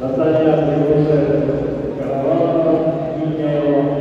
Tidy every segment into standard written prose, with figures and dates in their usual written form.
Наталья Каравана, Минеева,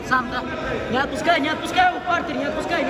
Сам, да. Не отпускай его, партер, не отпускай.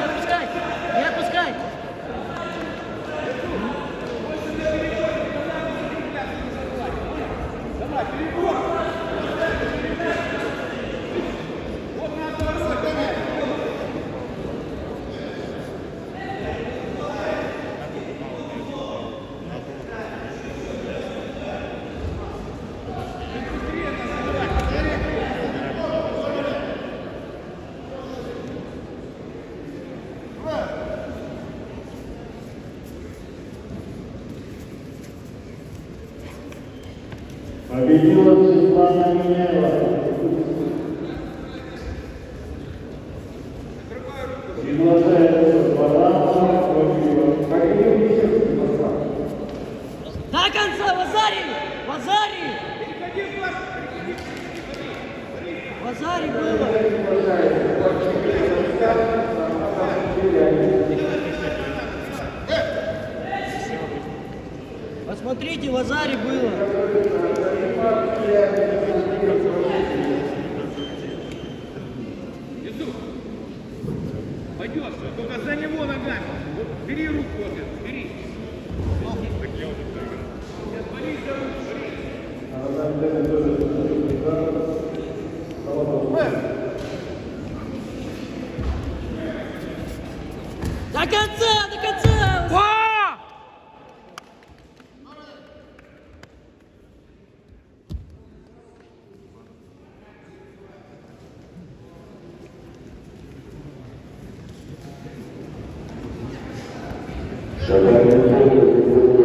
победила Светлана Минеева. Приглашается Баранова, До конца, Вазари! Вазари было! Посмотрите, Вазари было! Пойдешь, только за него ногами. Вот бери руку, бери. Сейчас борись за руку, До конца! Шагами